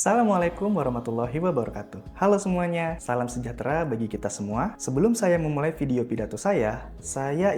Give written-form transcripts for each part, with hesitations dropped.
Assalamualaikum warahmatullahi wabarakatuh. Halo semuanya, salam sejahtera bagi kita semua. Sebelum saya memulai video pidato saya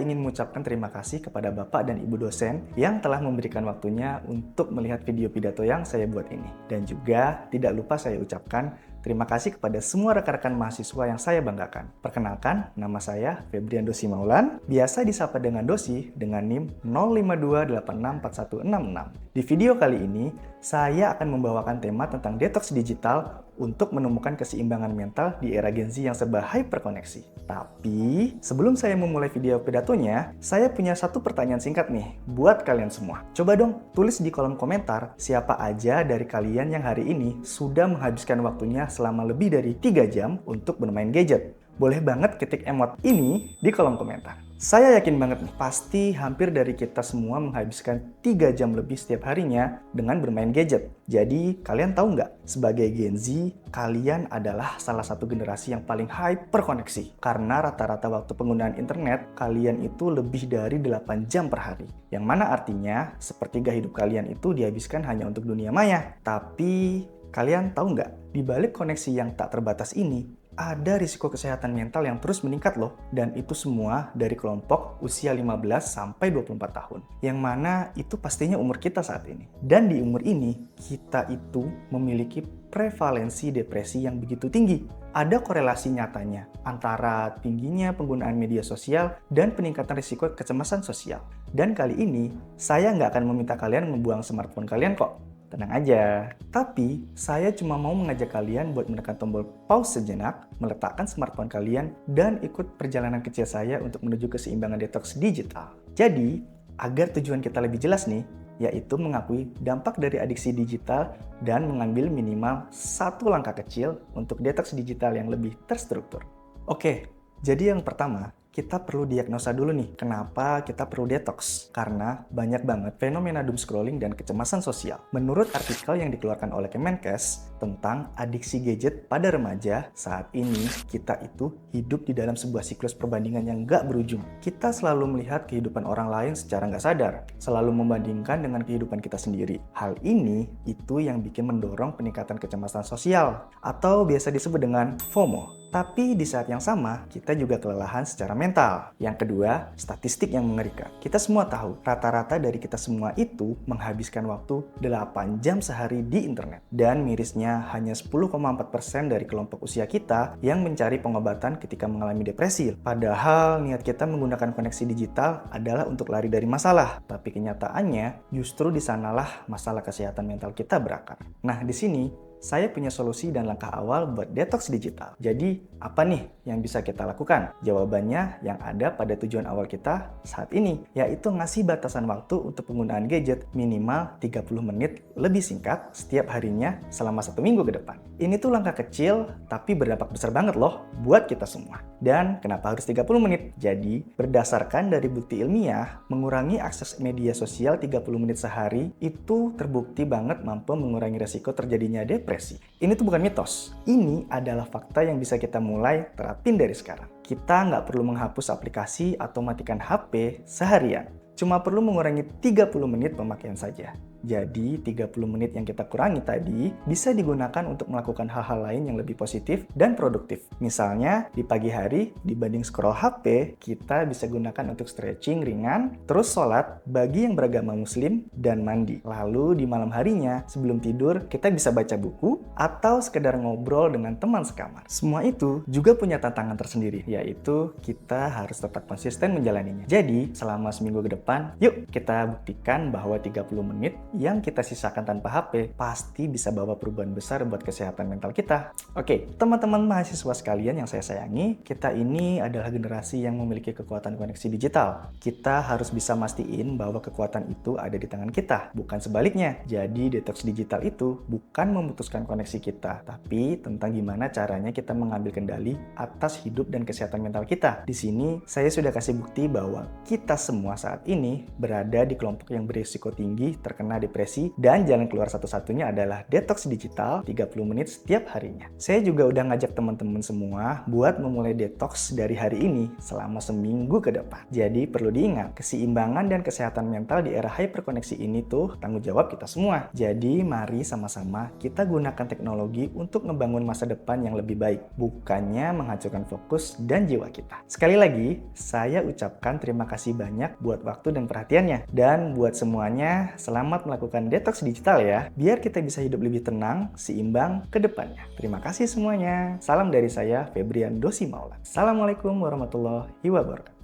ingin mengucapkan terima kasih kepada Bapak dan Ibu dosen yang telah memberikan waktunya untuk melihat video pidato yang saya buat ini. Dan juga tidak lupa saya ucapkan terima kasih kepada semua rekan-rekan mahasiswa yang saya banggakan. Perkenalkan, nama saya Febrian Dosi Maulan, biasa disapa dengan Dosi dengan NIM 052864166. Di video kali ini, saya akan membawakan tema tentang detox digital untuk menemukan keseimbangan mental di era Gen Z yang serba hyperkoneksi. Tapi, sebelum saya memulai video pidatonya, saya punya satu pertanyaan singkat nih buat kalian semua. Coba dong tulis di kolom komentar siapa aja dari kalian yang hari ini sudah menghabiskan waktunya selama lebih dari 3 jam untuk bermain gadget. Boleh banget ketik emot ini di kolom komentar. Saya yakin banget nih, pasti hampir dari kita semua menghabiskan 3 jam lebih setiap harinya dengan bermain gadget. Jadi, kalian tahu nggak? Sebagai Gen Z, kalian adalah salah satu generasi yang paling hyperkoneksi. Karena rata-rata waktu penggunaan internet, kalian itu lebih dari 8 jam per hari. Yang mana artinya, sepertiga hidup kalian itu dihabiskan hanya untuk dunia maya. Tapi, kalian tahu nggak? Di balik koneksi yang tak terbatas ini, ada risiko kesehatan mental yang terus meningkat loh. Dan itu semua dari kelompok usia 15 sampai 24 tahun. Yang mana itu pastinya umur kita saat ini. Dan di umur ini, kita itu memiliki prevalensi depresi yang begitu tinggi. Ada korelasi nyatanya antara tingginya penggunaan media sosial dan peningkatan risiko kecemasan sosial. Dan kali ini, saya nggak akan meminta kalian membuang smartphone kalian kok. Tenang aja. Tapi, saya cuma mau mengajak kalian buat menekan tombol pause sejenak, meletakkan smartphone kalian, dan ikut perjalanan kecil saya untuk menuju keseimbangan detox digital. Jadi, agar tujuan kita lebih jelas nih, yaitu mengakui dampak dari adiksi digital dan mengambil minimal satu langkah kecil untuk detox digital yang lebih terstruktur. Oke, jadi yang pertama, kita perlu diagnosa dulu nih, kenapa kita perlu detox? Karena banyak banget fenomena doom scrolling dan kecemasan sosial. Menurut artikel yang dikeluarkan oleh Kemenkes tentang adiksi gadget pada remaja, saat ini kita itu hidup di dalam sebuah siklus perbandingan yang nggak berujung. Kita selalu melihat kehidupan orang lain secara nggak sadar, selalu membandingkan dengan kehidupan kita sendiri. Hal ini itu yang bikin mendorong peningkatan kecemasan sosial, atau biasa disebut dengan FOMO. Tapi di saat yang sama, kita juga kelelahan secara mental. Yang kedua, statistik yang mengerikan. Kita semua tahu, rata-rata dari kita semua itu menghabiskan waktu 8 jam sehari di internet. Dan mirisnya, hanya 10,4% dari kelompok usia kita yang mencari pengobatan ketika mengalami depresi. Padahal, niat kita menggunakan koneksi digital adalah untuk lari dari masalah. Tapi kenyataannya, justru di sanalah masalah kesehatan mental kita berakar. Nah, di sini, saya punya solusi dan langkah awal buat detox digital. Jadi, apa nih yang bisa kita lakukan? Jawabannya yang ada pada tujuan awal kita saat ini, yaitu ngasih batasan waktu untuk penggunaan gadget minimal 30 menit lebih singkat setiap harinya selama 1 minggu ke depan. Ini tuh langkah kecil, tapi berdampak besar banget loh buat kita semua. Dan kenapa harus 30 menit? Jadi, berdasarkan dari bukti ilmiah, mengurangi akses media sosial 30 menit sehari itu terbukti banget mampu mengurangi resiko terjadinya depresi. Ini tuh bukan mitos. Ini adalah fakta yang bisa kita mulai terapin dari sekarang. Kita nggak perlu menghapus aplikasi atau matikan HP seharian. Cuma perlu mengurangi 30 menit pemakaian saja. Jadi 30 menit yang kita kurangi tadi bisa digunakan untuk melakukan hal-hal lain yang lebih positif dan produktif. Misalnya di pagi hari dibanding scroll HP, kita bisa gunakan untuk stretching ringan, terus sholat bagi yang beragama muslim, dan mandi. Lalu di malam harinya sebelum tidur kita bisa baca buku atau sekedar ngobrol dengan teman sekamar. Semua itu juga punya tantangan tersendiri, yaitu kita harus tetap konsisten menjalaninya. Jadi selama seminggu ke depan, yuk kita buktikan bahwa 30 menit yang kita sisakan tanpa HP pasti bisa bawa perubahan besar buat kesehatan mental kita. Oke, teman-teman mahasiswa sekalian yang saya sayangi, kita ini adalah generasi yang memiliki kekuatan koneksi digital. Kita harus bisa mastiin bahwa kekuatan itu ada di tangan kita, bukan sebaliknya. Jadi detox digital itu bukan memutuskan koneksi kita, tapi tentang gimana caranya kita mengambil kendali atas hidup dan kesehatan mental kita. Di sini saya sudah kasih bukti bahwa kita semua saat ini berada di kelompok yang berisiko tinggi terkena tengah depresi dan jalan keluar satu-satunya adalah detox digital 30 menit setiap harinya. Saya juga udah ngajak teman-teman semua buat memulai detox dari hari ini selama seminggu ke depan. Jadi perlu diingat, keseimbangan dan kesehatan mental di era hyperkoneksi ini tuh tanggung jawab kita semua. Jadi mari sama-sama kita gunakan teknologi untuk ngebangun masa depan yang lebih baik, bukannya menghancurkan fokus dan jiwa kita. Sekali lagi, saya ucapkan terima kasih banyak buat waktu dan perhatiannya. Dan buat semuanya, selamat melakukan detox digital ya, biar kita bisa hidup lebih tenang, seimbang ke depannya. Terima kasih semuanya. Salam dari saya, Febrian Dosi Maulan. Assalamualaikum warahmatullahi wabarakatuh.